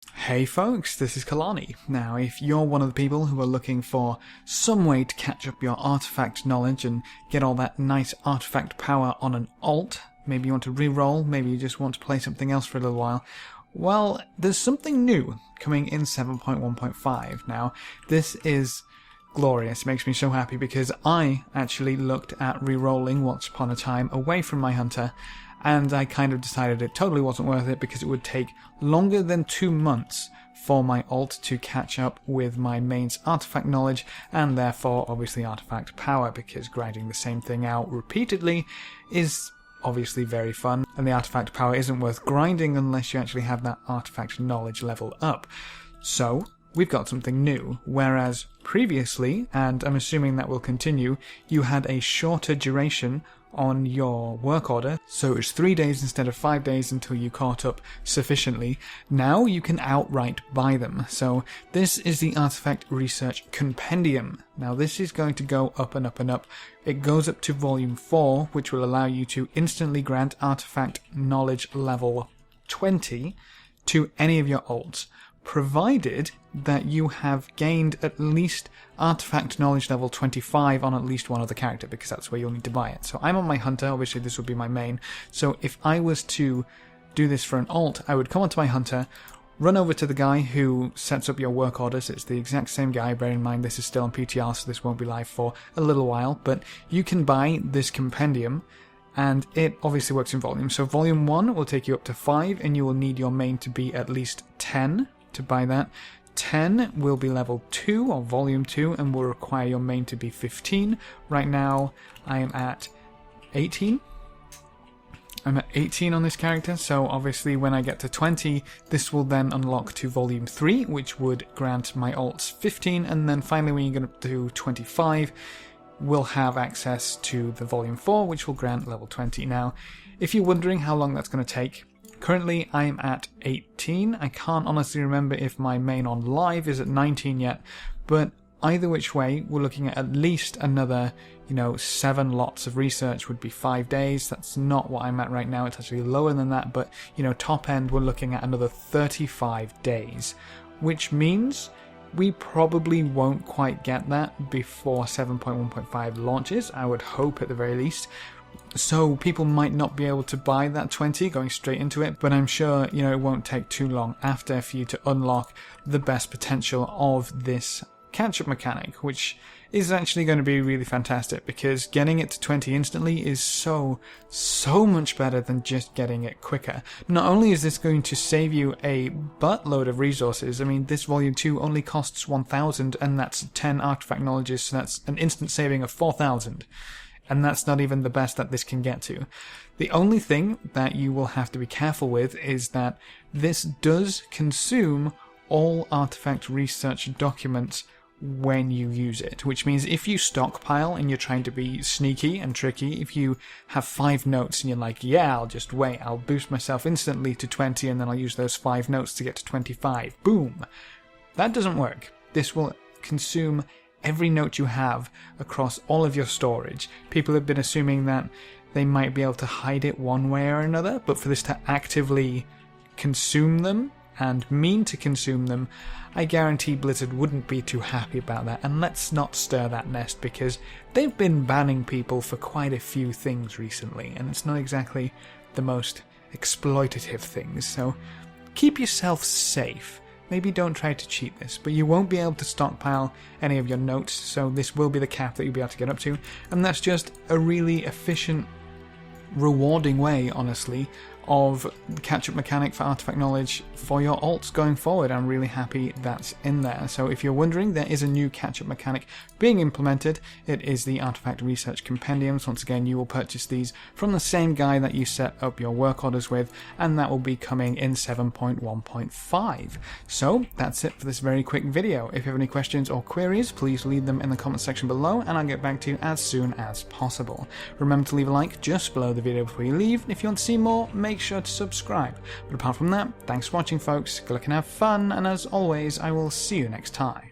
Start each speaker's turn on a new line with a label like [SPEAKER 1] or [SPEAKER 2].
[SPEAKER 1] Hey folks, this is Kalani. Now, if you're one of the people who are looking for some way to catch up your artifact knowledge and get all that nice artifact power on an alt, maybe you want to reroll, maybe you just want to play something else for a little while, well, there's something new coming in 7.1.5. Now, this is glorious. It makes me so happy because I actually looked at rerolling Once Upon a Time away from my hunter, and I kind of decided it totally wasn't worth it because it would take longer than 2 months for my alt to catch up with my main's artifact knowledge and therefore obviously artifact power, because grinding the same thing out repeatedly is obviously very fun, and the artifact power isn't worth grinding unless you actually have that artifact knowledge level up. So we've got something new, whereas previously, and I'm assuming that will continue, you had a shorter duration on your work order, so it was 3 days instead of 5 days until you caught up sufficiently. Now you can outright buy them. So this is the Artifact Research Compendium. Now this is going to go up and up and up. It goes up to Volume 4, which will allow you to instantly grant Artifact Knowledge level 20 to any of your alts, provided that you have gained at least Artifact Knowledge level 25 on at least one other character, because that's where you'll need to buy it. So I'm on my hunter, obviously this would be my main, so if I was to do this for an alt, I would come onto my hunter, run over to the guy who sets up your work orders. It's the exact same guy, bear in mind this is still on PTR, so this won't be live for a little while, but you can buy this compendium, and it obviously works in volume. So volume 1 will take you up to 5, and you will need your main to be at least 10 to buy that. 10 will be level 2 or volume 2 and will require your main to be 15. Right now I am at 18. I'm at 18 on this character, so obviously when I get to 20 this will then unlock to volume 3, which would grant my alts 15, and then finally when you get up to 25 we'll have access to the volume 4, which will grant level 20. Now if you're wondering how long that's going to take, currently I'm at 18. I can't honestly remember if my main on live is at 19 yet, but either which way we're looking at least another 7 lots of research would be 5 days. That's not what I'm at right now, it's actually lower than that, but top end we're looking at another 35 days, which means we probably won't quite get that before 7.1.5 launches, I would hope at the very least. So people might not be able to buy that 20 going straight into it, but I'm sure it won't take too long after for you to unlock the best potential of this catch-up mechanic, which is actually going to be really fantastic, because getting it to 20 instantly is so much better than just getting it quicker. Not only is this going to save you a buttload of resources, I mean this volume 2 only costs 1,000 and that's 10 artifact knowledges, so that's an instant saving of 4,000. And that's not even the best that this can get to. The only thing that you will have to be careful with is that this does consume all artifact research documents when you use it, which means if you stockpile and you're trying to be sneaky and tricky, if you have 5 notes and you're like, yeah, I'll just wait, I'll boost myself instantly to 20 and then I'll use those 5 notes to get to 25, boom. That doesn't work. This will consume every note you have across all of your storage. People have been assuming that they might be able to hide it one way or another, but for this to actively consume them and mean to consume them, I guarantee Blizzard wouldn't be too happy about that, and let's not stir that nest because they've been banning people for quite a few things recently, and it's not exactly the most exploitative things, so keep yourself safe. Maybe don't try to cheat this, but you won't be able to stockpile any of your notes, so this will be the cap that you'll be able to get up to, and that's just a really efficient, rewarding way, honestly, of the catch-up mechanic for artifact knowledge for your alts going forward. I'm really happy that's in there. So if you're wondering, there is a new catch-up mechanic being implemented. It is the Artifact Research Compendiums. Once again, you will purchase these from the same guy that you set up your work orders with, and that will be coming in 7.1.5. So that's it for this very quick video. If you have any questions or queries, please leave them in the comment section below, and I'll get back to you as soon as possible. Remember to leave a like just below the video before you leave, and if you want to see more, make sure to subscribe. But apart from that, thanks for watching folks, good luck and have fun, and as always, I will see you next time.